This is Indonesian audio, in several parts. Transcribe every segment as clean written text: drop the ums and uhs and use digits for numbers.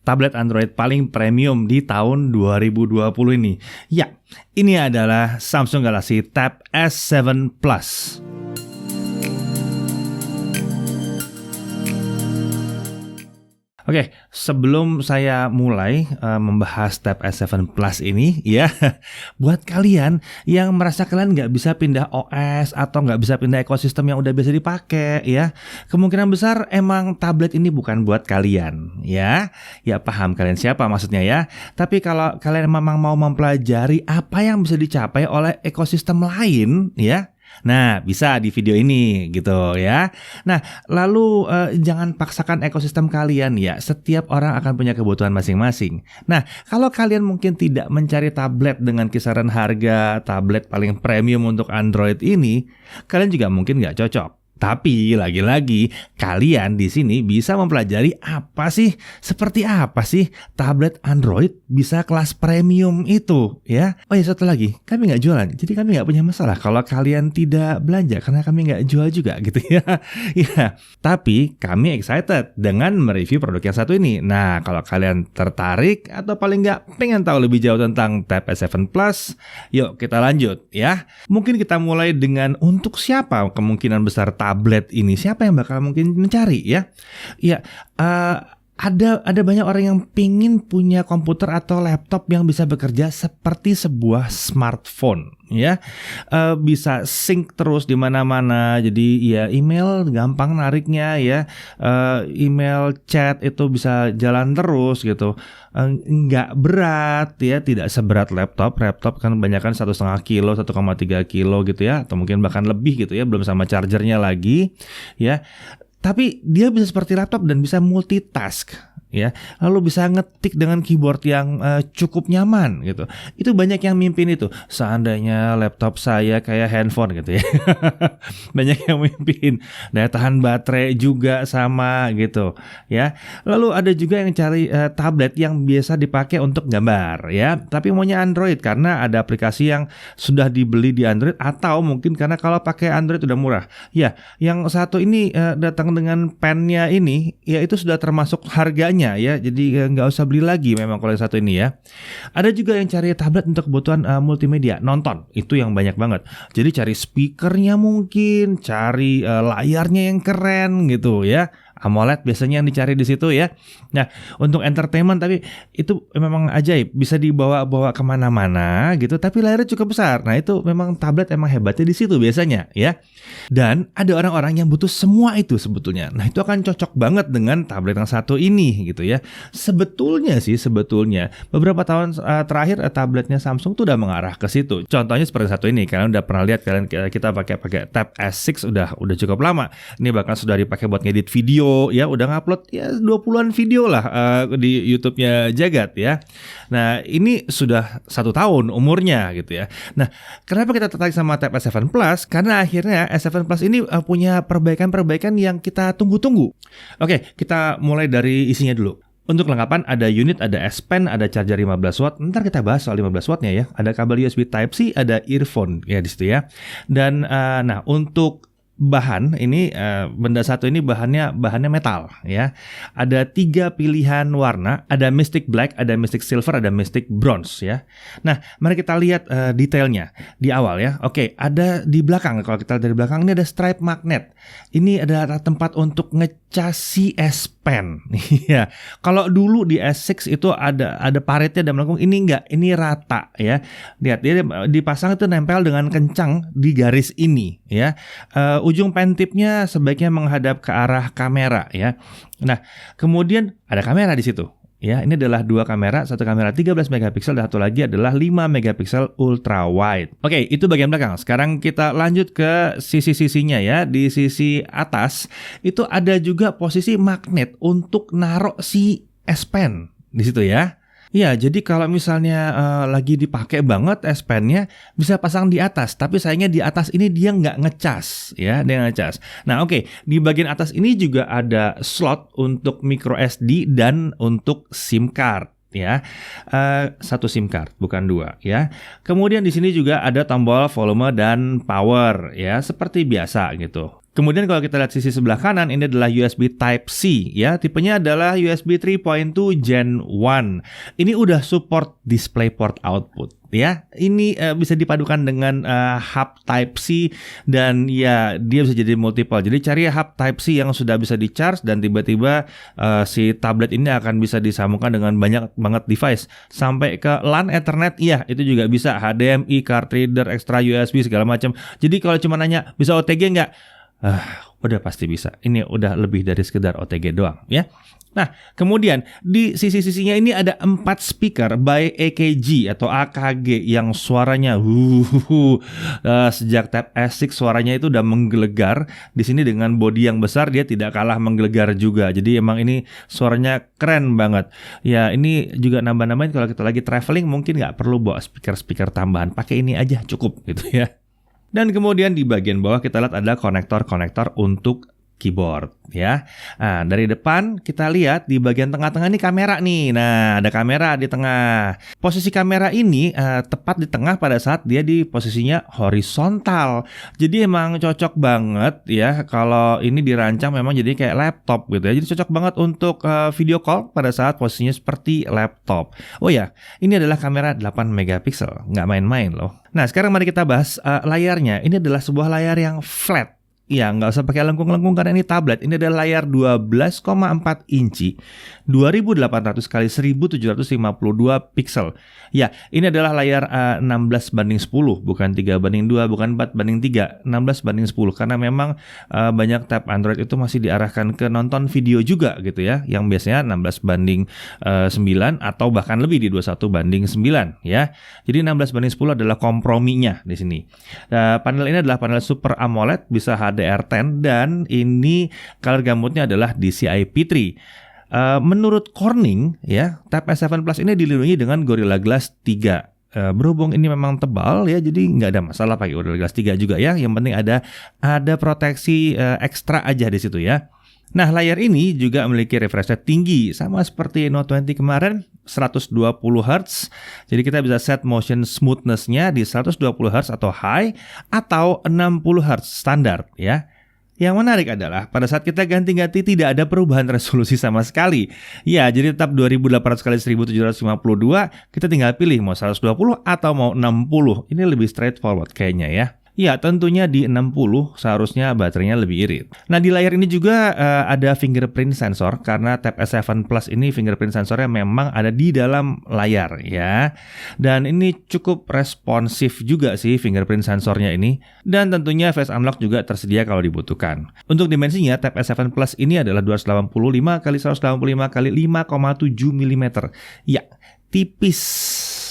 tablet Android paling premium di tahun 2020 ini. Ya, ini adalah Samsung Galaxy Tab S7 Plus. Oke, sebelum saya mulai membahas Tab S7 Plus ini, ya, buat kalian yang merasa kalian nggak bisa pindah OS atau nggak bisa pindah ekosistem yang udah biasa dipakai, ya, kemungkinan besar emang tablet ini bukan buat kalian, ya. Ya paham kalian siapa maksudnya ya. Tapi kalau kalian memang mau mempelajari apa yang bisa dicapai oleh ekosistem lain, ya. Nah, bisa di video ini gitu ya. Nah, lalu jangan paksakan ekosistem kalian ya. Setiap orang akan punya kebutuhan masing-masing. Nah, kalau kalian mungkin tidak mencari tablet dengan kisaran harga tablet paling premium untuk Android ini, kalian juga mungkin nggak cocok. Tapi lagi-lagi kalian di sini bisa mempelajari seperti apa sih tablet Android bisa kelas premium itu ya. Oh ya, satu lagi, kami nggak jualan, jadi kami nggak punya masalah kalau kalian tidak belanja karena kami nggak jual juga gitu ya. Ya, tapi kami excited dengan mereview produk yang satu ini. Nah, kalau kalian tertarik atau paling nggak pengen tahu lebih jauh tentang Tab S7 Plus, yuk kita lanjut ya. Mungkin kita mulai dengan untuk siapa kemungkinan besar tablet ini, siapa yang bakal mungkin mencari ya? Ya, ada banyak orang yang pingin punya komputer atau laptop yang bisa bekerja seperti sebuah smartphone ya. Bisa sync terus di mana-mana. Jadi ya email gampang nariknya ya. Email chat itu bisa jalan terus gitu. Nggak berat ya, tidak seberat laptop kan kebanyakan 1,5 kilo, 1,3 kilo gitu ya, atau mungkin bahkan lebih gitu ya, belum sama chargernya lagi ya. Tapi dia bisa seperti laptop dan bisa multitask ya. Lalu bisa ngetik dengan keyboard yang cukup nyaman gitu. Itu banyak yang mimpin itu. Seandainya laptop saya kayak handphone gitu ya. Banyak yang mimpin. Daya tahan baterai juga sama gitu ya. Lalu ada juga yang cari tablet yang biasa dipakai untuk gambar ya. Tapi maunya Android karena ada aplikasi yang sudah dibeli di Android, atau mungkin karena kalau pakai Android udah murah. Ya, yang satu ini datang dengan pennya ini ya, itu sudah termasuk harganya ya, jadi nggak usah beli lagi memang kalau yang satu ini ya. Ada juga yang cari tablet untuk kebutuhan multimedia, nonton, itu yang banyak banget. Jadi cari speakernya mungkin, cari layarnya yang keren gitu ya. AMOLED biasanya yang dicari di situ ya. Nah, untuk entertainment tapi itu memang ajaib, bisa dibawa-bawa kemana-mana gitu, tapi layarnya cukup besar. Nah, itu memang tablet emang hebatnya di situ biasanya ya. Dan ada orang-orang yang butuh semua itu sebetulnya. Nah, itu akan cocok banget dengan tablet yang satu ini gitu ya. Sebetulnya beberapa tahun terakhir tabletnya Samsung tuh udah mengarah ke situ. Contohnya seperti satu ini, kalian udah pernah lihat, kita pakai Tab S6 udah cukup lama. Ini bahkan sudah dipakai buat ngedit video ya, udah ngupload ya 20-an video lah di YouTube-nya Jagat ya. Nah, ini sudah 1 tahun umurnya gitu ya. Nah, kenapa kita tertarik sama Tab S7 Plus? Karena akhirnya S7 Plus ini punya perbaikan-perbaikan yang kita tunggu-tunggu. Oke, kita mulai dari isinya dulu. Untuk kelengkapan ada unit, ada S Pen, ada charger 15 watt. Ntar kita bahas soal 15 wattnya ya. Ada kabel USB Type-C, ada earphone ya di situ ya. Dan nah, untuk bahan ini benda satu ini bahannya metal ya. Ada 3 pilihan warna, ada Mystic Black, ada Mystic Silver, ada Mystic Bronze ya. Nah, mari kita lihat detailnya di awal ya. Oke, ada di belakang. Kalau kita lihat dari belakang ini ada stripe magnet. Ini adalah tempat untuk ngecas si S Pen. Iya. Kalau dulu di S6 itu ada paretnya dan melengkung, ini enggak, ini rata ya. Lihat dia dipasang itu nempel dengan kencang di garis ini ya. Ujung pen tipnya sebaiknya menghadap ke arah kamera ya. Nah, kemudian ada kamera di situ. Ya, ini adalah 2 kamera, satu kamera 13 megapiksel dan satu lagi adalah 5 megapiksel ultra wide. Oke, itu bagian belakang. Sekarang kita lanjut ke sisi-sisinya ya. Di sisi atas itu ada juga posisi magnet untuk naruh si S Pen di situ ya. Iya, jadi kalau misalnya lagi dipakai banget S Pen-nya bisa pasang di atas, tapi sayangnya di atas ini dia nggak ngecas, ya, dia nggak ngecas. Nah, oke, di bagian atas ini juga ada slot untuk micro SD dan untuk SIM card. Ya, 1 SIM card bukan 2 ya. Kemudian di sini juga ada tombol volume dan power ya, seperti biasa gitu. Kemudian kalau kita lihat sisi sebelah kanan, ini adalah USB Type-C ya. Tipenya adalah USB 3.2 Gen 1. Ini udah support DisplayPort output ya. Ini bisa dipadukan dengan hub Type-C dan ya dia bisa jadi multiple. Jadi cari hub Type-C yang sudah bisa di-charge dan tiba-tiba si tablet ini akan bisa disambungkan dengan banyak banget device. Sampai ke LAN Ethernet, ya itu juga bisa. HDMI, card reader, extra USB segala macam. Jadi kalau cuma nanya bisa OTG nggak? Udah pasti bisa. Ini udah lebih dari sekedar OTG doang ya. Nah, kemudian di sisi-sisinya ini ada 4 speaker by AKG atau AKG yang suaranya sejak Tab S6 suaranya itu udah menggelegar. Di sini dengan bodi yang besar dia tidak kalah menggelegar juga. Jadi emang ini suaranya keren banget. Ya, ini juga nambah-nambahin kalau kita lagi traveling mungkin nggak perlu bawa speaker-speaker tambahan. Pakai ini aja cukup gitu ya. Dan kemudian di bagian bawah kita lihat ada konektor-konektor untuk keyboard ya. Nah, dari depan kita lihat di bagian tengah-tengah ini kamera nih. Nah, ada kamera di tengah. Posisi kamera ini tepat di tengah pada saat dia di posisinya horizontal. Jadi emang cocok banget ya kalau ini dirancang memang jadi kayak laptop gitu ya. Jadi cocok banget untuk video call pada saat posisinya seperti laptop. Oh ya, ini adalah kamera 8 megapiksel. Nggak main-main loh. Nah, sekarang mari kita bahas layarnya. Ini adalah sebuah layar yang flat. Ya, nggak usah pakai lengkung-lengkung karena ini tablet. Ini adalah layar 12,4 inci, 2800 kali 1752 pixel. Ya, ini adalah layar 16:10, bukan 3:2, bukan 4:3, 16:10. Karena memang banyak tab Android itu masih diarahkan ke nonton video juga gitu ya, yang biasanya 16:9 atau bahkan lebih di 21:9 ya. Jadi 16:10 adalah komprominya di sini. Panel ini adalah panel Super AMOLED, bisa HDR10 dan ini color gamutnya adalah DCI P3. Menurut Corning ya, Tab S7 Plus ini dilindungi dengan Gorilla Glass 3. Berhubung ini memang tebal ya, jadi nggak ada masalah pakai Gorilla Glass 3 juga ya. Yang penting ada proteksi ekstra aja di situ ya. Nah, layar ini juga memiliki refresh rate tinggi sama seperti Note 20 kemarin, 120 Hz. Jadi kita bisa set motion smoothness-nya di 120 Hz atau high atau 60 Hz standar ya. Yang menarik adalah pada saat kita ganti-ganti tidak ada perubahan resolusi sama sekali. Ya, jadi tetap 2800 kali 1752, kita tinggal pilih mau 120 atau mau 60. Ini lebih straightforward kayaknya ya. Ya, tentunya di 60 seharusnya baterainya lebih irit. Nah, di layar ini juga ada fingerprint sensor karena Tab S7 Plus ini fingerprint sensornya memang ada di dalam layar ya. Dan ini cukup responsif juga sih fingerprint sensornya ini. Dan tentunya Face Unlock juga tersedia kalau dibutuhkan. Untuk dimensinya Tab S7 Plus ini adalah 285 kali 185 kali 5,7 mm. Ya, tipis.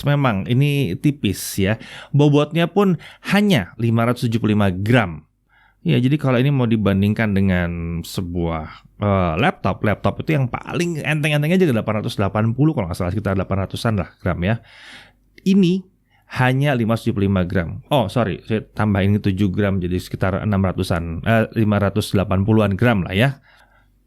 Memang ini tipis ya. Bobotnya pun hanya 575 gram. Ya, jadi kalau ini mau dibandingkan dengan sebuah laptop itu yang paling enteng-entengnya juga 880 kalau nggak salah, sekitar 800-an lah gram ya. Ini hanya 575 gram. Oh, sorry, saya tambahin 7 gram jadi sekitar 600-an, 580-an gram lah ya.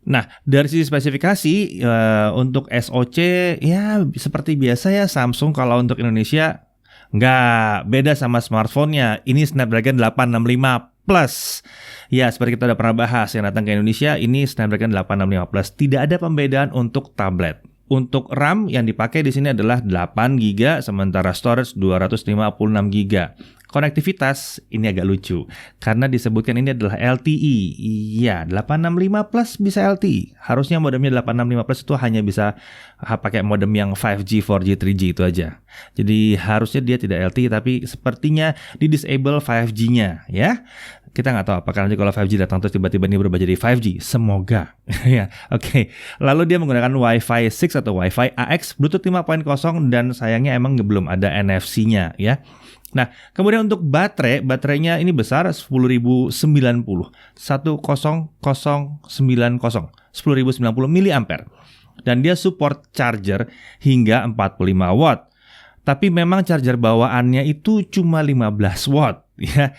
Nah, dari sisi spesifikasi untuk SoC ya seperti biasa ya, Samsung kalau untuk Indonesia nggak beda sama smartphone-nya. Ini Snapdragon 865 Plus. Ya, seperti kita udah pernah bahas yang datang ke Indonesia, ini Snapdragon 865 Plus. Tidak ada pembedaan untuk tablet. Untuk RAM yang dipakai di sini adalah 8 GB, sementara storage 256 GB. Konektivitas ini agak lucu karena disebutkan ini adalah LTE. Iya, 865 Plus bisa LTE. Harusnya modemnya 865 Plus itu hanya bisa pakai modem yang 5G, 4G, 3G itu aja. Jadi harusnya dia tidak LTE, tapi sepertinya di disable 5G-nya ya. Kita nggak tahu apakah nanti kalau 5G datang terus tiba-tiba ini berubah jadi 5G. Semoga. Ya, oke. Lalu dia menggunakan Wi-Fi 6 atau Wi-Fi AX, Bluetooth 5.0 dan sayangnya emang belum ada NFC-nya ya. Nah, kemudian untuk baterainya ini besar 10.090 10.090 mAh. Dan dia support charger hingga 45 watt. Tapi memang charger bawaannya itu cuma 15 watt ya.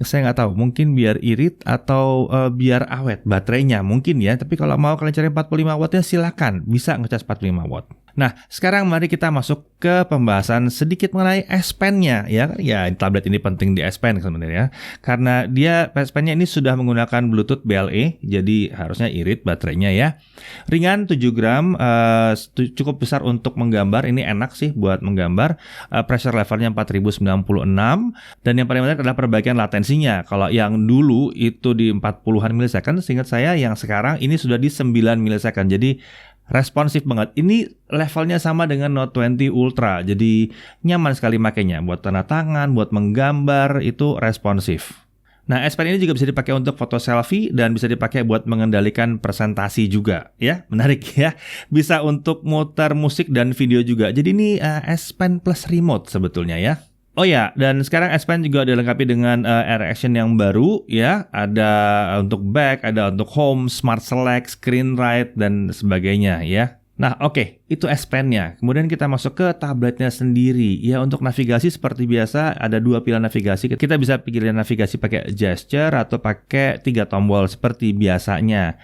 Saya nggak tahu, mungkin biar irit atau biar awet baterainya mungkin ya. Tapi kalau mau kalian cari 45 wattnya silakan, bisa ngecas 45 watt. Nah, sekarang mari kita masuk ke pembahasan sedikit mengenai S Pen-nya ya. Ya, tablet ini penting di S Pen sebenarnya karena dia S Pen-nya ini sudah menggunakan Bluetooth BLE, jadi harusnya irit baterainya ya. Ringan 7 gram, cukup besar untuk menggambar. Ini enak sih buat menggambar. Pressure levelnya 4096 dan yang paling menarik adalah perbaikan latensinya. Kalau yang dulu itu di 40-an millisecond, seingat saya yang sekarang ini sudah di 9 millisecond. Jadi responsif banget. Ini levelnya sama dengan Note 20 Ultra. Jadi nyaman sekali makainya. Buat tanda tangan, buat menggambar, itu responsif. Nah, S Pen ini juga bisa dipakai untuk foto selfie dan bisa dipakai buat mengendalikan presentasi juga. Ya, menarik ya. Bisa untuk muter musik dan video juga. Jadi ini S Pen plus remote sebetulnya ya. Oh ya, dan sekarang S Pen juga dilengkapi dengan Air Action yang baru ya. Ada untuk back, ada untuk home, smart select, screen write, dan sebagainya ya. Nah oke, itu S Pen-nya. Kemudian kita masuk ke tabletnya sendiri. Ya, untuk navigasi seperti biasa ada 2 pilihan navigasi. Kita bisa pilih navigasi pakai gesture atau pakai 3 tombol seperti biasanya.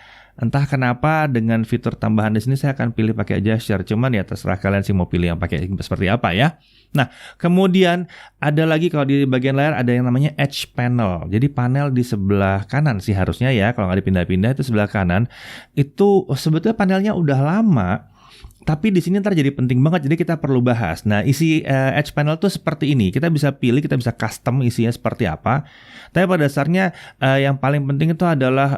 Entah kenapa dengan fitur tambahan di sini saya akan pilih pakai gesture. Cuman ya terserah kalian sih mau pilih yang pakai seperti apa ya. Nah, kemudian ada lagi kalau di bagian layar ada yang namanya Edge Panel. Jadi panel di sebelah kanan sih harusnya ya. Kalau nggak dipindah-pindah itu sebelah kanan. Itu sebetulnya panelnya udah lama. Tapi di sini ntar jadi penting banget, jadi kita perlu bahas. Nah, isi Edge Panel tuh seperti ini. Kita bisa pilih, kita bisa custom isinya seperti apa. Tapi pada dasarnya yang paling penting itu adalah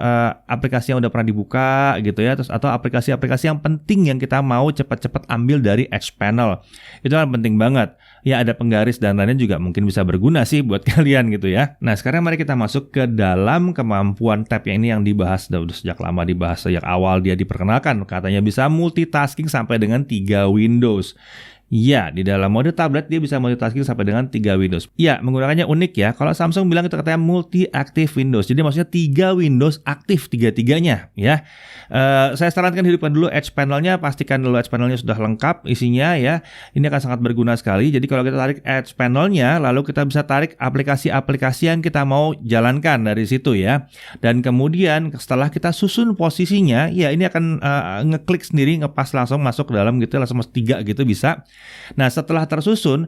aplikasi yang udah pernah dibuka gitu ya, terus atau aplikasi-aplikasi yang penting yang kita mau cepat-cepat ambil dari Edge Panel. Itu kan penting banget. Ya, ada penggaris dan lainnya juga mungkin bisa berguna sih buat kalian gitu ya. Nah, sekarang mari kita masuk ke dalam kemampuan tab yang ini yang dibahas udah sejak lama, dibahas sejak awal dia diperkenalkan. Katanya bisa multitasking sampai dengan 3 Windows. Ya, di dalam mode tablet dia bisa multitasking sampai dengan 3 Windows. Ya, menggunakannya unik ya. Kalau Samsung bilang itu katanya multi-active Windows. Jadi maksudnya 3 Windows aktif tiga-tiganya ya. Saya sarankan hidupkan dulu Edge Panel-nya, pastikan dulu Edge Panel-nya sudah lengkap isinya ya. Ini akan sangat berguna sekali. Jadi kalau kita tarik Edge Panel-nya, lalu kita bisa tarik aplikasi-aplikasi yang kita mau jalankan dari situ ya. Dan kemudian setelah kita susun posisinya, ya ini akan ngeklik sendiri, ngepas langsung masuk ke dalam gitu, langsung masuk 3 gitu bisa. Nah, setelah tersusun,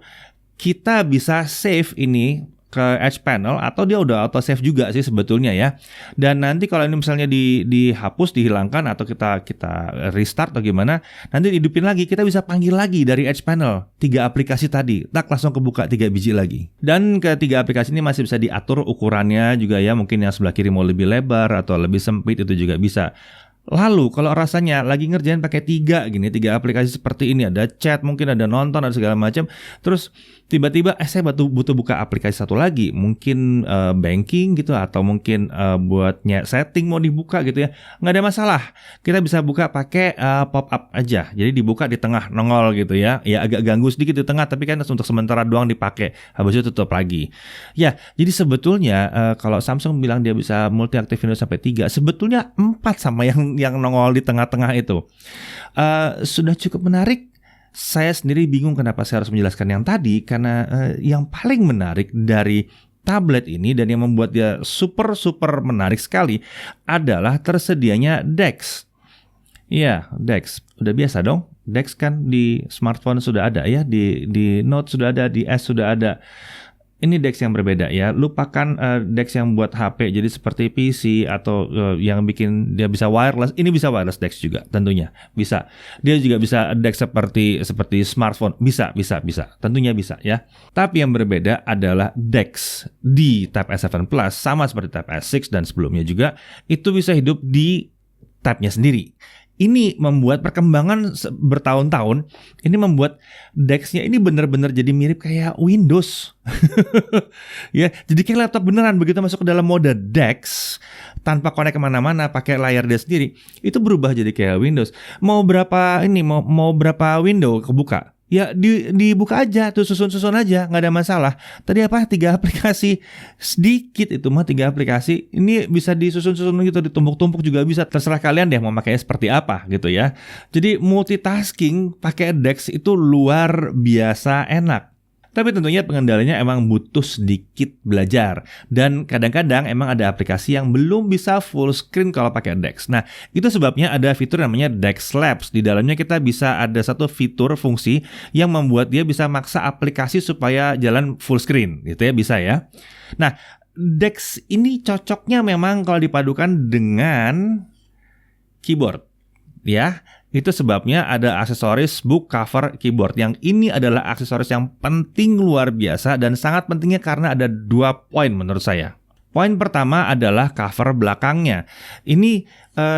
kita bisa save ini ke Edge Panel atau dia udah auto save juga sih sebetulnya ya. Dan nanti kalau ini misalnya dihapus, dihilangkan atau kita restart atau gimana, nanti dihidupin lagi, kita bisa panggil lagi dari Edge Panel 3 aplikasi tadi, tak langsung kebuka 3 biji lagi. Dan ketiga aplikasi ini masih bisa diatur ukurannya juga ya, mungkin yang sebelah kiri mau lebih lebar atau lebih sempit itu juga bisa. Lalu kalau rasanya lagi ngerjain pakai 3 aplikasi seperti ini, ada chat, mungkin ada nonton, ada segala macam. Terus tiba-tiba saya butuh buka aplikasi satu lagi, mungkin banking gitu atau mungkin buat setting mau dibuka gitu ya. Nggak ada masalah. Kita bisa buka pakai pop-up aja. Jadi dibuka di tengah nongol gitu ya. Ya agak ganggu sedikit di tengah, tapi kan untuk sementara doang dipakai. Habis itu tutup lagi. Ya, jadi sebetulnya kalau Samsung bilang dia bisa multi active Windows sampai 3, sebetulnya 4 sama yang nongol di tengah-tengah itu. Sudah cukup menarik. Saya sendiri bingung kenapa saya harus menjelaskan yang tadi, karena yang paling menarik dari tablet ini dan yang membuat dia super menarik sekali adalah tersedianya DeX. Iya, DeX. Udah biasa dong. DeX kan di smartphone sudah ada ya, di Note sudah ada, di S sudah ada. Ini DeX yang berbeda ya. Lupakan DeX yang buat HP jadi seperti PC atau yang bikin dia bisa wireless. Ini bisa wireless DeX juga tentunya. Bisa. Dia juga bisa DeX seperti smartphone. Bisa. Tentunya bisa ya. Tapi yang berbeda adalah DeX di Tab S7 Plus sama seperti Tab S6 dan sebelumnya juga itu bisa hidup di tabnya sendiri. Ini membuat perkembangan bertahun-tahun, ini membuat DeX-nya ini benar-benar jadi mirip kayak Windows. Ya, jadi kayak laptop beneran begitu masuk ke dalam mode DeX tanpa connect kemana-mana, pakai layar dia sendiri, itu berubah jadi kayak Windows. Mau berapa window kebuka? Ya dibuka aja, tuh susun aja, nggak ada masalah. Tadi 3 aplikasi sedikit itu mah 3 aplikasi. Ini bisa disusun gitu, ditumpuk-tumpuk juga bisa. Terserah kalian deh mau makanya seperti apa gitu ya. Jadi multitasking pakai DeX itu luar biasa enak. Tapi tentunya pengendalinya emang butuh sedikit belajar. Dan kadang-kadang emang ada aplikasi yang belum bisa full screen kalau pakai DeX. Nah, itu sebabnya ada fitur namanya DeX Labs. Di dalamnya kita bisa ada satu fitur fungsi yang membuat dia bisa maksa aplikasi supaya jalan full screen. Gitu ya, bisa ya. Nah, DeX ini cocoknya memang kalau dipadukan dengan keyboard. Ya, itu sebabnya ada aksesoris book cover keyboard. Yang ini adalah aksesoris yang penting luar biasa dan sangat pentingnya karena ada 2 poin menurut saya. Poin pertama adalah cover belakangnya. Ini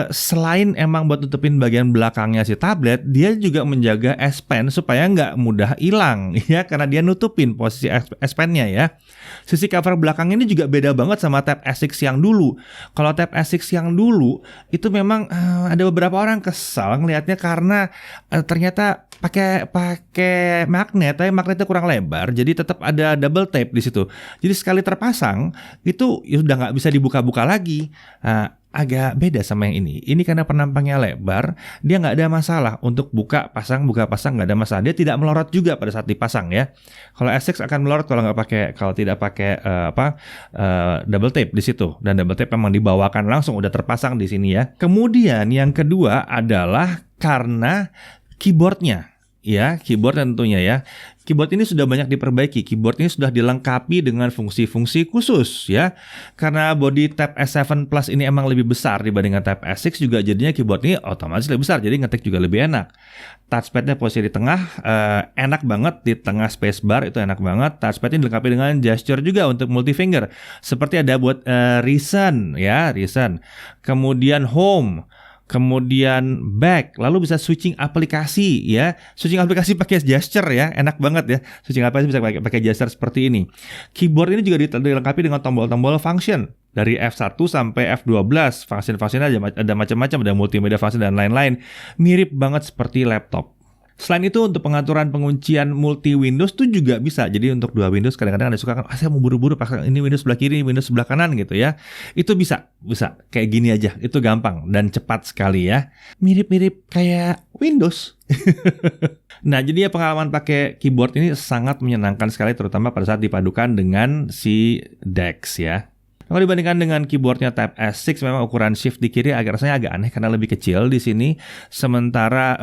selain emang buat tutupin bagian belakangnya si tablet, dia juga menjaga S Pen supaya nggak mudah hilang ya, karena dia nutupin posisi S Pen-nya ya. Sisi cover belakang ini juga beda banget sama Tab S6 yang dulu. Kalau Tab S6 yang dulu itu memang ada beberapa orang kesal ngelihatnya karena ternyata pakai magnet, tapi magnetnya kurang lebar, jadi tetap ada double tape di situ. Jadi sekali terpasang itu ya udah nggak bisa dibuka-buka lagi. Agak beda sama yang ini. Ini karena penampangnya lebar, dia nggak ada masalah untuk buka pasang nggak ada masalah. Dia tidak melorot juga pada saat dipasang ya. Kalau S6 akan melorot kalau tidak pakai double tape di situ. Dan double tape memang dibawakan langsung udah terpasang di sini ya. Kemudian yang kedua adalah karena keyboardnya. Ya, keyboard tentunya ya. Keyboard ini sudah banyak diperbaiki. Keyboard ini sudah dilengkapi dengan fungsi-fungsi khusus ya. Karena body Tab S7 Plus ini emang lebih besar dibandingkan Tab S6, juga jadinya keyboard ini otomatis lebih besar. Jadi ngetik juga lebih enak. Touchpad-nya posisi di tengah, enak banget di tengah spacebar, itu enak banget. Touchpad ini dilengkapi dengan gesture juga untuk multi finger. Seperti ada buat recent ya, recent. Kemudian home. Kemudian back, lalu bisa switching aplikasi ya. Switching aplikasi pakai gesture ya, enak banget ya. Switching aplikasi bisa pakai gesture seperti ini. Keyboard ini juga dilengkapi dengan tombol-tombol function. Dari F1 sampai F12, function-functionnya ada macam-macam, ada multimedia function dan lain-lain. Mirip banget seperti laptop. Selain itu untuk pengaturan penguncian multi Windows tuh juga bisa. Jadi untuk 2 Windows kadang-kadang ada suka kan, saya mau buru-buru pasang ini Windows sebelah kiri, Windows sebelah kanan gitu ya. Itu bisa kayak gini aja. Itu gampang dan cepat sekali ya. Mirip-mirip kayak Windows. Nah, jadi ya pengalaman pakai keyboard ini sangat menyenangkan sekali, terutama pada saat dipadukan dengan si DeX ya. Kalau dibandingkan dengan keyboardnya Tab S6, memang ukuran shift di kiri rasanya agak aneh karena lebih kecil di sini. Sementara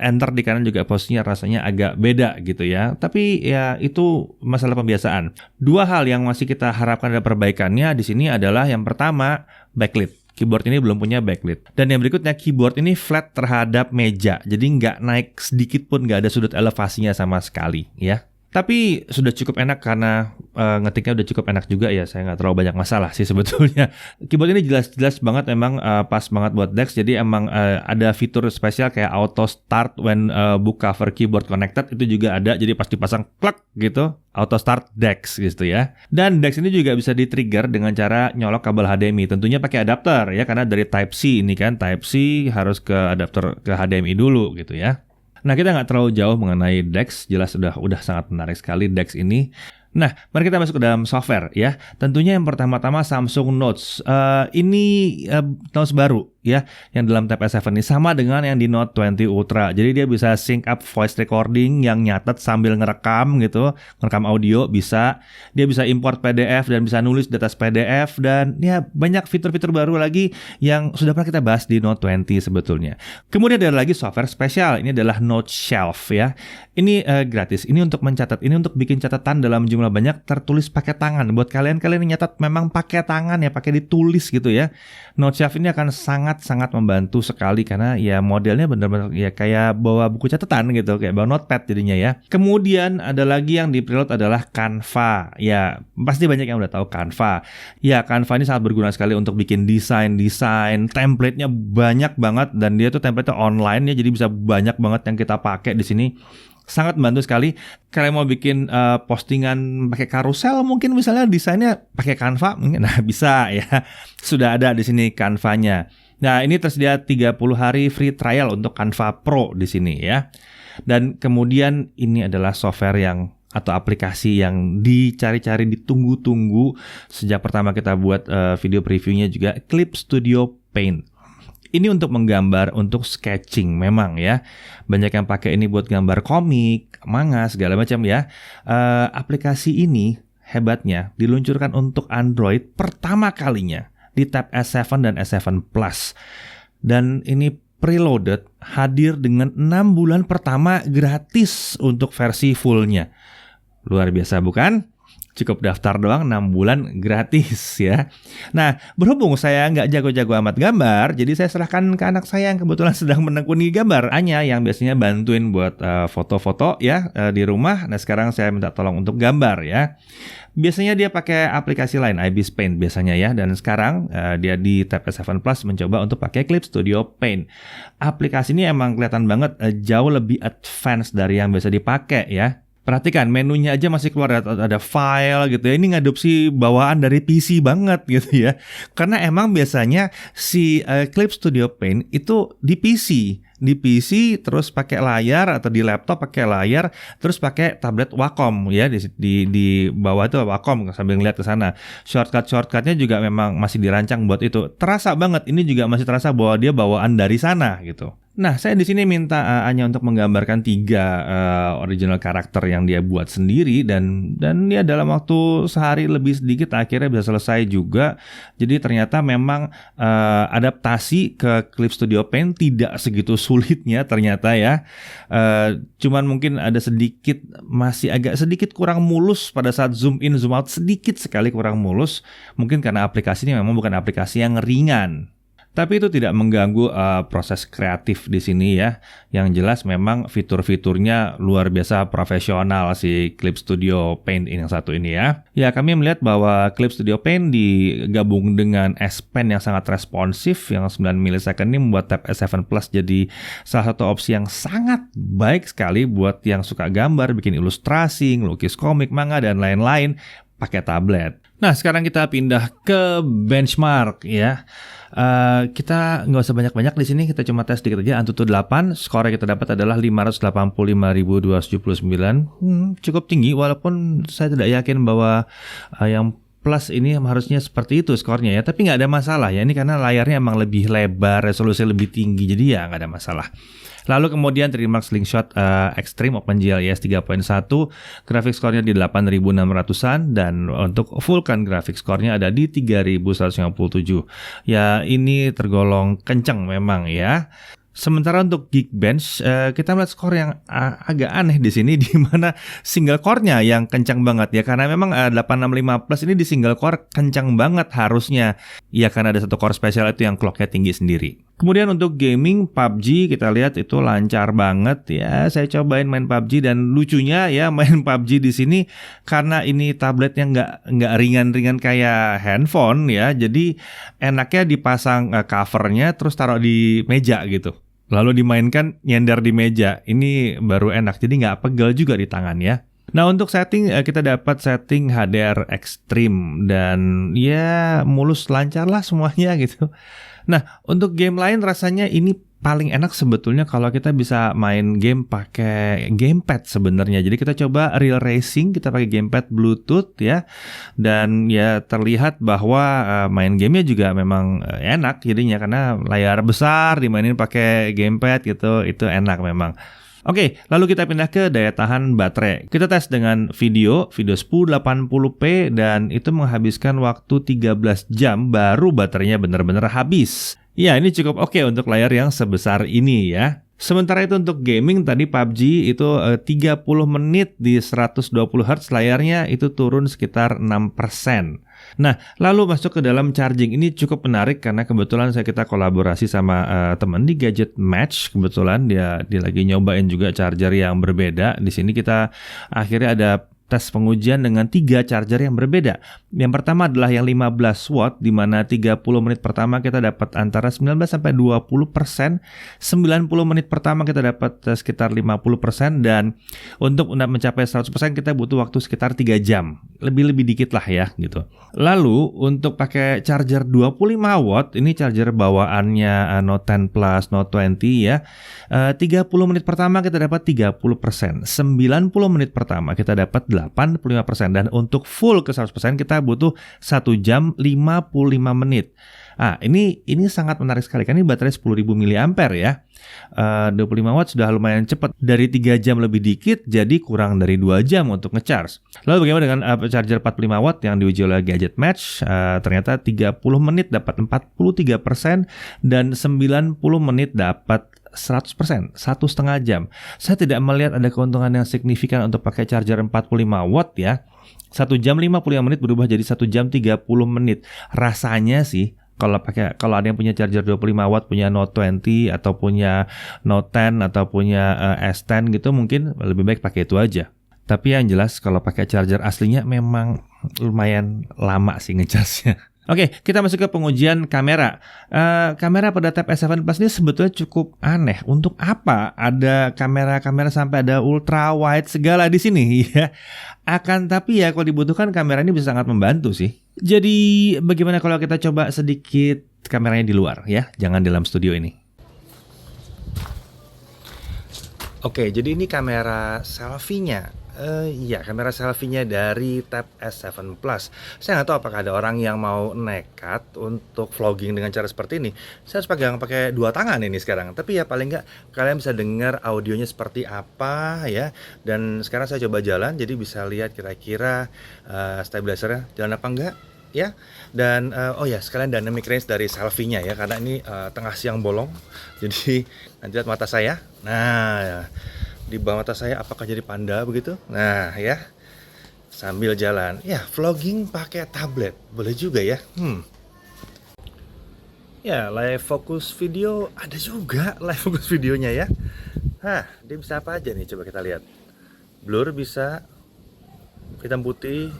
enter di kanan juga posisinya rasanya agak beda gitu ya. Tapi ya itu masalah pembiasaan. 2 hal yang masih kita harapkan ada perbaikannya di sini adalah yang pertama, backlit. Keyboard ini belum punya backlit. Dan yang berikutnya, keyboard ini flat terhadap meja. Jadi nggak naik sedikit pun, nggak ada sudut elevasinya sama sekali ya. Tapi sudah cukup enak karena ngetiknya udah cukup enak juga ya. Saya nggak terlalu banyak masalah sih sebetulnya. Keyboard ini jelas banget emang pas banget buat DeX. Jadi emang ada fitur spesial kayak auto start when book cover keyboard connected. Itu juga ada. Jadi pas dipasang klak gitu, auto start DeX gitu ya. Dan DeX ini juga bisa di-trigger dengan cara nyolok kabel HDMI. Tentunya pakai adapter ya, karena dari Type-C ini kan. Type-C harus ke adapter ke HDMI dulu gitu ya. Nah, kita nggak terlalu jauh mengenai DeX, jelas udah sangat menarik sekali DeX ini. Nah, mari kita masuk ke dalam software ya. Tentunya yang pertama-tama Samsung Notes. Ini Notes baru ya, yang dalam Tab S7 ini sama dengan yang di Note 20 Ultra. Jadi dia bisa sync up voice recording yang nyatet sambil ngerekam gitu, ngerekam audio bisa. Dia bisa import PDF dan bisa nulis di atas PDF, dan ya banyak fitur-fitur baru lagi yang sudah pernah kita bahas di Note 20 sebetulnya. Kemudian ada lagi software spesial. Ini adalah Note Shelf ya. Ini gratis. Ini untuk mencatat, ini untuk bikin catatan dalam jumlah banyak, tertulis pakai tangan. Buat kalian yang nyatat memang pakai tangan ya, pakai ditulis gitu ya. Note Shelf ini akan sangat membantu sekali karena ya modelnya benar-benar ya kayak bawa buku catatan gitu, kayak bawa notepad jadinya ya. Kemudian ada lagi yang di preload adalah Canva. Ya, pasti banyak yang udah tahu Canva. Ya, Canva ini sangat berguna sekali untuk bikin desain, template-nya banyak banget, dan dia tuh template-nya online ya, jadi bisa banyak banget yang kita pakai di sini. Sangat membantu sekali. Kalian mau bikin postingan pakai karusel mungkin misalnya, desainnya pakai Canva, nah bisa ya. Sudah ada di sini Canva-nya. Nah, ini tersedia 30 hari free trial untuk Canva Pro di sini ya. Dan kemudian ini adalah software atau aplikasi yang dicari-cari, ditunggu-tunggu sejak pertama kita buat video previewnya juga, Clip Studio Paint. Ini untuk menggambar, untuk sketching memang ya. Banyak yang pakai ini buat gambar komik, manga, segala macam ya. Aplikasi ini hebatnya diluncurkan untuk Android pertama kalinya di Tab S7 dan S7 Plus. Dan ini preloaded, hadir dengan 6 bulan pertama gratis untuk versi fullnya. Luar biasa bukan? Cukup daftar doang 6 bulan gratis ya. Nah, berhubung saya nggak jago-jago amat gambar, jadi saya serahkan ke anak saya yang kebetulan sedang menekuni gambar. Anya yang biasanya bantuin buat foto-foto ya di rumah. Nah, sekarang saya minta tolong untuk gambar ya. Biasanya dia pakai aplikasi lain, Ibis Paint biasanya ya. Dan sekarang dia di Tab S7 Plus mencoba untuk pakai Clip Studio Paint. Aplikasi ini emang kelihatan banget jauh lebih advance dari yang biasa dipakai ya. Perhatikan menunya aja masih keluar ada file gitu ya. Ini ngadopsi bawaan dari PC banget gitu ya. Karena emang biasanya si Clip Studio Paint itu di PC terus pakai layar atau di laptop pakai layar terus pakai tablet Wacom ya di bawah itu Wacom sambil ngeliat ke sana. Shortcutnya juga memang masih dirancang buat itu. Terasa banget ini juga masih terasa bahwa dia bawaan dari sana gitu. Nah, saya di sini minta Anya untuk menggambarkan 3 original karakter yang dia buat sendiri dan ya dalam waktu sehari lebih sedikit akhirnya bisa selesai juga. Jadi ternyata memang adaptasi ke Clip Studio Paint tidak segitu sulitnya ternyata ya. Cuman mungkin ada masih agak sedikit kurang mulus pada saat zoom in zoom out, sedikit sekali kurang mulus. Mungkin karena aplikasi ini memang bukan aplikasi yang ringan. Tapi itu tidak mengganggu proses kreatif di sini ya. Yang jelas memang fitur-fiturnya luar biasa profesional si Clip Studio Paint yang satu ini ya. Ya, kami melihat bahwa Clip Studio Paint digabung dengan S Pen yang sangat responsif yang 9 millisecond ini membuat Tab S7 Plus jadi salah satu opsi yang sangat baik sekali buat yang suka gambar, bikin ilustrasi, ngelukis komik, manga dan lain-lain pakai tablet. Nah, sekarang kita pindah ke benchmark ya. Kita nggak usah banyak-banyak di sini, kita cuma tes dikit aja. Antutu 8, skor yang kita dapat adalah 585.279. Cukup tinggi, walaupun saya tidak yakin bahwa yang Plus ini harusnya seperti itu skornya ya. Tapi nggak ada masalah ya, ini karena layarnya emang lebih lebar, resolusi lebih tinggi, jadi ya nggak ada masalah. Lalu kemudian Trademark Slingshot Extreme OpenGL ES 3.1, grafik skornya di 8.600-an dan untuk Vulkan grafik skornya ada di 3.157. Ya ini tergolong kenceng memang ya. Sementara untuk Geekbench kita melihat skor yang agak aneh di sini di mana single core-nya yang kencang banget ya, karena memang 865 Plus ini di single core kencang banget harusnya. Ya karena ada satu core spesial itu yang clock-nya tinggi sendiri. Kemudian untuk gaming PUBG kita lihat itu lancar banget ya. Saya cobain main PUBG dan lucunya ya main PUBG di sini karena ini tabletnya nggak ringan-ringan kayak handphone ya. Jadi enaknya dipasang covernya terus taruh di meja gitu. Lalu dimainkan nyender di meja. Ini baru enak, jadi nggak pegel juga di tangan ya. Nah untuk setting kita dapat setting HDR Extreme dan ya mulus lancar lah semuanya gitu. Nah untuk game lain rasanya ini paling enak sebetulnya kalau kita bisa main game pakai gamepad sebenarnya. Jadi kita coba Real Racing, kita pakai gamepad Bluetooth ya. Dan ya terlihat bahwa main gamenya juga memang enak jadinya karena layar besar dimainin pakai gamepad gitu, itu enak memang. Oke, lalu kita pindah ke daya tahan baterai. Kita tes dengan video 1080p dan itu menghabiskan waktu 13 jam baru baterainya benar-benar habis. Ya, ini cukup oke untuk layar yang sebesar ini ya. Sementara itu untuk gaming tadi PUBG itu 30 menit di 120 Hz layarnya itu turun sekitar 6%. Nah, lalu masuk ke dalam charging. Ini cukup menarik karena kebetulan kita kolaborasi sama teman di Gadget Match. Kebetulan dia lagi nyobain juga charger yang berbeda. Di sini kita akhirnya ada tes pengujian dengan 3 charger yang berbeda. Yang pertama adalah yang 15 watt di mana 30 menit pertama kita dapat antara 19 sampai 20%, 90 menit pertama kita dapat sekitar 50% dan untuk mencapai 100% kita butuh waktu sekitar 3 jam. Lebih dikit lah ya gitu. Lalu untuk pakai charger 25 watt, ini charger bawaannya Note 10 Plus, Note 20 ya. 30 menit pertama kita dapat 30%, 90 menit pertama kita dapat 85% dan untuk full ke 100% kita butuh 1 jam 55 menit. Ini sangat menarik sekali, kan ini baterai 10.000 mAh ya. 25 watt sudah lumayan cepat. Dari 3 jam lebih dikit, jadi kurang dari 2 jam untuk ngecharge. Lalu bagaimana dengan charger 45 watt yang diuji oleh Gadget Match? Ternyata 30 menit dapat 43% dan 90 menit dapat 100%, 1,5 jam. Saya tidak melihat ada keuntungan yang signifikan untuk pakai charger 45 watt ya. 1 jam 55 menit berubah jadi 1 jam 30 menit. Rasanya sih kalau ada yang punya charger 25 watt, punya Note 20 atau punya Note 10 atau punya S10 gitu, mungkin lebih baik pakai itu aja. Tapi yang jelas kalau pakai charger aslinya memang lumayan lama sih ngecasnya. Oke, kita masuk ke pengujian kamera. Kamera pada Tab S7 Plus ini sebetulnya cukup aneh. Untuk apa ada kamera-kamera sampai ada ultra wide segala di sini ya? Akan tapi ya kalau dibutuhkan kamera ini bisa sangat membantu sih. Jadi bagaimana kalau kita coba sedikit kameranya di luar ya, jangan dalam studio ini. Oke, jadi ini kamera selfie-nya. Kamera selfie-nya dari Tab S7 Plus. Saya nggak tahu apakah ada orang yang mau nekat untuk vlogging dengan cara seperti ini. Saya harus pakai 2 tangan ini sekarang. Tapi ya paling nggak kalian bisa dengar audionya seperti apa ya. Dan sekarang saya coba jalan, jadi bisa lihat kira-kira stabilizernya jalan apa enggak ya. Dan sekalian dynamic range dari selfie-nya ya, karena ini tengah siang bolong. Jadi nanti lihat mata saya. Nah ya. Di bawah mata saya apakah jadi panda begitu? Nah ya, sambil jalan. Ya, vlogging pakai tablet boleh juga ya. Ya, live focus video ada juga live focus videonya ya. Dia bisa apa aja nih, coba kita lihat. Blur bisa, hitam putih.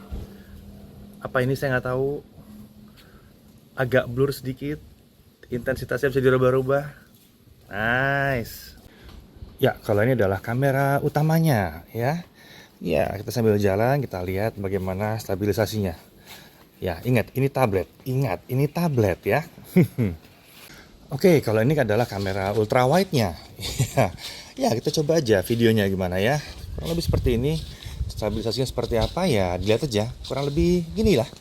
Apa ini saya nggak tahu. Agak blur sedikit. Intensitasnya bisa dirubah-rubah. Nice. Ya, kalau ini adalah kamera utamanya ya. Ya, kita sambil jalan kita lihat bagaimana stabilisasinya. Ya, ingat ini tablet. Ingat, ini tablet ya. Oke, kalau ini adalah kamera ultra wide-nya. Ya, kita coba aja videonya gimana ya. Kurang lebih seperti ini. Stabilisasinya seperti apa ya, dilihat aja. Kurang lebih gini lah.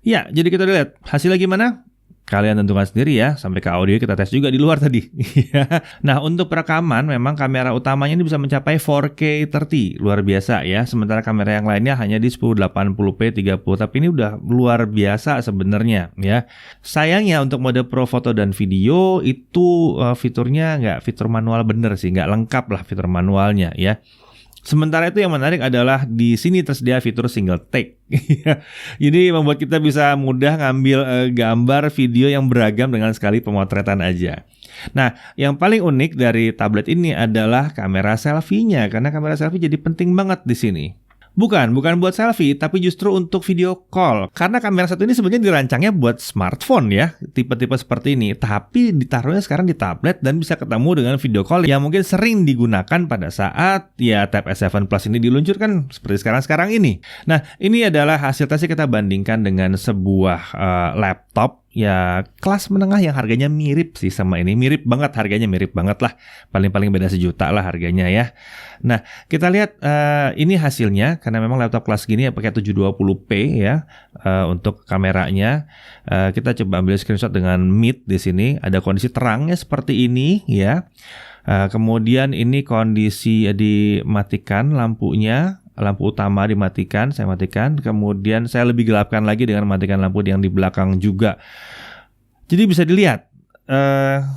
Ya, jadi kita lihat hasilnya gimana? Kalian tentukan sendiri ya, sampai ke audio kita tes juga di luar tadi. Nah, untuk perekaman memang kamera utamanya ini bisa mencapai 4K 30, luar biasa ya. Sementara kamera yang lainnya hanya di 1080p 30, tapi ini udah luar biasa sebenarnya ya. Sayangnya untuk mode Pro foto dan video itu fiturnya nggak fitur manual bener sih, nggak lengkap lah fitur manualnya ya. Sementara itu yang menarik adalah di sini tersedia fitur single take. Jadi membuat kita bisa mudah ngambil gambar video yang beragam dengan sekali pemotretan aja. Nah, yang paling unik dari tablet ini adalah kamera selfie-nya, karena kamera selfie jadi penting banget di sini. Bukan buat selfie, tapi justru untuk video call. Karena kamera satu ini sebenarnya dirancangnya buat smartphone ya, tipe-tipe seperti ini. Tapi ditaruhnya sekarang di tablet dan bisa ketemu dengan video call yang mungkin sering digunakan pada saat ya Tab S7 Plus ini diluncurkan seperti sekarang ini. Nah, ini adalah hasil tesnya kita bandingkan dengan sebuah laptop ya kelas menengah yang harganya mirip sih sama ini. Mirip banget, harganya mirip banget lah. Paling-paling beda 1 juta lah harganya ya. Nah, kita lihat ini hasilnya, karena memang laptop kelas gini ya pakai 720p ya untuk kameranya. Kita coba ambil screenshot dengan mid di sini. Ada kondisi terangnya seperti ini ya. Kemudian ini kondisi dimatikan lampunya. Lampu utama dimatikan, saya matikan. Kemudian saya lebih gelapkan lagi dengan mematikan lampu yang di belakang juga. Jadi bisa dilihat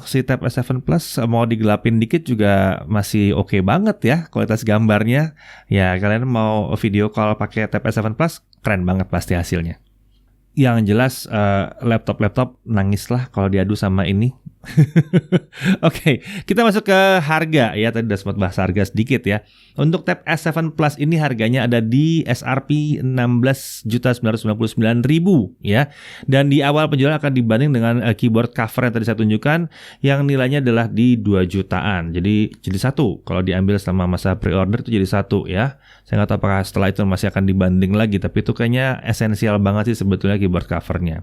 si Tab S7 Plus mau digelapin dikit juga masih oke banget ya kualitas gambarnya. Ya, kalian mau video call pakai Tab S7 Plus keren banget pasti hasilnya. Yang jelas laptop nangis lah kalau diadu sama ini. Oke, kita masuk ke harga ya. Tadi udah sempat bahas harga sedikit ya. Untuk Tab S7 Plus ini harganya ada di SRP 16.999.000 ya. Dan di awal penjualan akan dibanding dengan keyboard cover yang tadi saya tunjukkan yang nilainya adalah di 2 jutaan. Jadi satu. Kalau diambil selama masa pre-order itu jadi satu ya. Saya nggak tahu apakah setelah itu masih akan dibanding lagi, tapi itu kayaknya esensial banget sih sebetulnya keyboard covernya.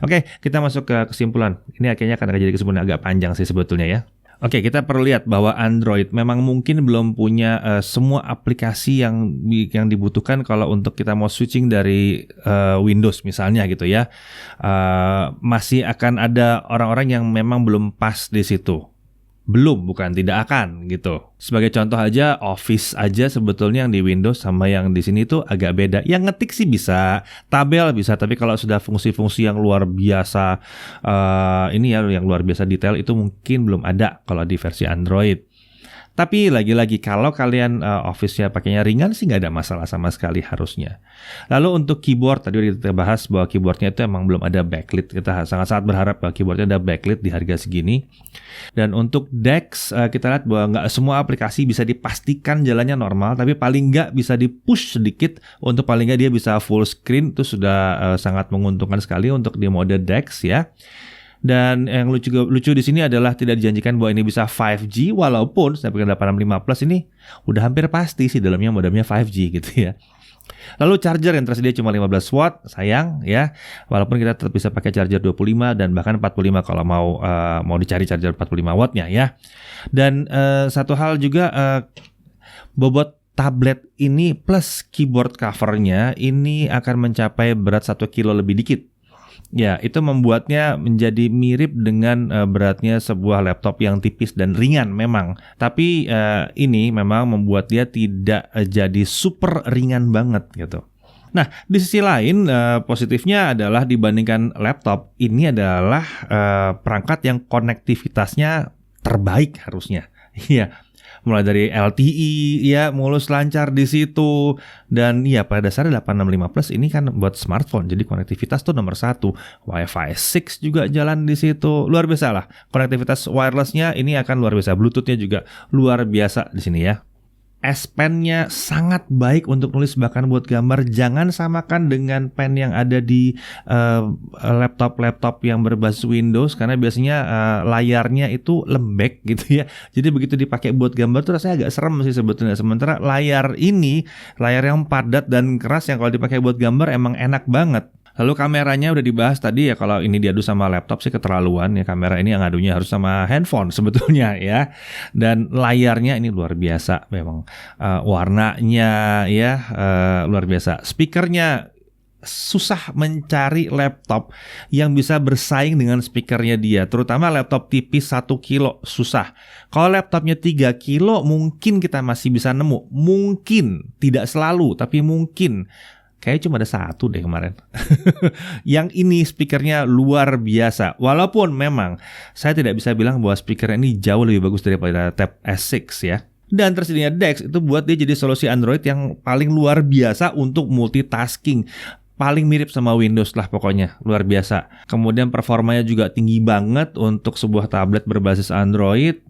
Oke, kita masuk ke kesimpulan. Ini akhirnya akan jadi kesimpulan agak panjang sih sebetulnya ya. Oke, kita perlu lihat bahwa Android memang mungkin belum punya semua aplikasi yang dibutuhkan kalau untuk kita mau switching dari Windows misalnya gitu ya. Masih akan ada orang-orang yang memang belum pas di situ. Belum, bukan tidak akan gitu. Sebagai contoh aja, Office aja sebetulnya yang di Windows sama yang di sini tuh agak beda. Yang ngetik sih bisa, tabel bisa, tapi kalau sudah fungsi-fungsi yang luar biasa, ini ya yang luar biasa detail itu mungkin belum ada kalau di versi Android. Tapi lagi-lagi kalau kalian Office-nya pakainya ringan sih nggak ada masalah sama sekali harusnya. Lalu untuk keyboard, tadi udah kita bahas bahwa keyboardnya itu emang belum ada backlit. Kita sangat-sangat berharap bahwa keyboardnya ada backlit di harga segini. Dan untuk DeX, kita lihat bahwa nggak semua aplikasi bisa dipastikan jalannya normal, tapi paling nggak bisa di-push sedikit untuk paling nggak dia bisa full screen. Itu sudah sangat menguntungkan sekali untuk di mode DeX ya. Dan yang lucu di sini adalah tidak dijanjikan bahwa ini bisa 5G, walaupun Snapdragon 865 Plus ini udah hampir pasti sih dalamnya modemnya 5G gitu ya. Lalu charger yang tersedia cuma 15 watt, sayang ya. Walaupun kita tetap bisa pakai charger 25 dan bahkan 45 kalau mau dicari charger 45 wattnya ya. Dan satu hal juga bobot tablet ini plus keyboard covernya ini akan mencapai berat 1 kilo lebih dikit. Ya, itu membuatnya menjadi mirip dengan beratnya sebuah laptop yang tipis dan ringan memang. Tapi ini memang membuat dia tidak jadi super ringan banget gitu. Nah, di sisi lain positifnya adalah dibandingkan laptop, ini adalah perangkat yang konektivitasnya terbaik harusnya. Iya. Mulai dari LTE ya mulus lancar di situ, dan ya pada dasarnya 865 Plus ini kan buat smartphone, jadi konektivitas tuh nomor 1. Wi-Fi 6 juga jalan di situ, luar biasa lah. Konektivitas wirelessnya ini akan luar biasa, Bluetoothnya juga luar biasa di sini ya. S Pen-nya sangat baik untuk nulis bahkan buat gambar. Jangan samakan dengan pen yang ada di laptop-laptop yang berbasis Windows, karena biasanya layarnya itu lembek gitu ya. Jadi begitu dipakai buat gambar tuh rasanya agak serem sih sebetulnya. Sementara layar ini, layar yang padat dan keras yang kalau dipakai buat gambar emang enak banget. Lalu kameranya udah dibahas tadi ya, kalau ini diadu sama laptop sih keterlaluan ya, kamera ini yang adunya harus sama handphone sebetulnya ya. Dan layarnya ini luar biasa memang, warnanya ya luar biasa. Speakernya susah mencari laptop yang bisa bersaing dengan speakernya dia, terutama laptop tipis 1 kilo susah. Kalau laptopnya 3 kilo mungkin kita masih bisa nemu, mungkin tidak selalu tapi mungkin. Kayaknya cuma ada 1 deh kemarin. Yang ini speakernya luar biasa. Walaupun memang saya tidak bisa bilang bahwa speakernya ini jauh lebih bagus daripada Tab S6 ya. Dan tersedianya DeX itu buat dia jadi solusi Android yang paling luar biasa untuk multitasking. Paling mirip sama Windows lah pokoknya, luar biasa. Kemudian performanya juga tinggi banget untuk sebuah tablet berbasis Android.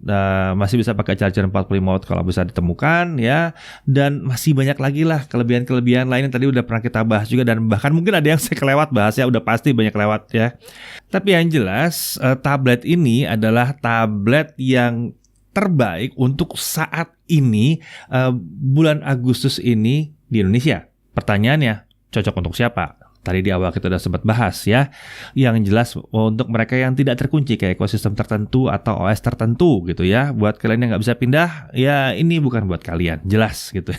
Masih bisa pakai charger 45 watt kalau bisa ditemukan ya. Dan masih banyak lagi lah kelebihan-kelebihan lain yang tadi udah pernah kita bahas juga. Dan bahkan mungkin ada yang saya kelewat bahas ya, udah pasti banyak lewat ya. Tapi yang jelas tablet ini adalah tablet yang terbaik untuk saat ini, bulan Agustus ini di Indonesia. Pertanyaannya, cocok untuk siapa? Tadi di awal kita udah sempat bahas ya. Yang jelas untuk mereka yang tidak terkunci ke ekosistem tertentu atau OS tertentu gitu ya. Buat kalian yang nggak bisa pindah, ya ini bukan buat kalian, jelas gitu.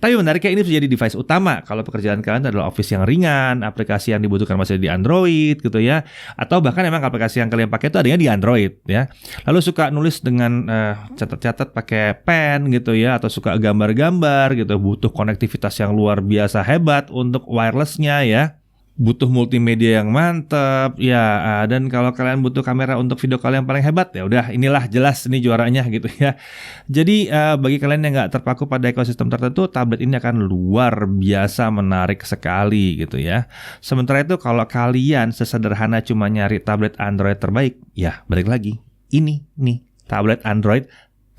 Tapi menariknya ini bisa jadi device utama kalau pekerjaan kalian adalah Office yang ringan, aplikasi yang dibutuhkan masih di Android gitu ya. Atau bahkan emang aplikasi yang kalian pakai itu adanya di Android ya. Lalu suka nulis dengan catat-catat pakai pen gitu ya, atau suka gambar-gambar gitu, butuh konektivitas yang luar biasa hebat untuk wirelessnya ya. butuh multimedia yang mantap, ya, dan kalau kalian butuh kamera untuk video call yang paling hebat, ya udah inilah jelas ini juaranya gitu ya. Jadi bagi kalian yang nggak terpaku pada ekosistem tertentu, tablet ini akan luar biasa menarik sekali gitu ya. Sementara itu kalau kalian sesederhana cuma nyari tablet Android terbaik, ya balik lagi, ini nih tablet Android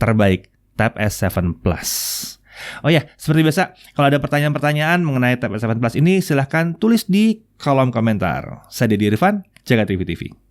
terbaik, Tab S7 Plus. Oh ya, seperti biasa, kalau ada pertanyaan-pertanyaan mengenai Tab S7 Plus ini, silahkan tulis di kolom komentar. Saya Deddy Irfan, Jaga TV TV.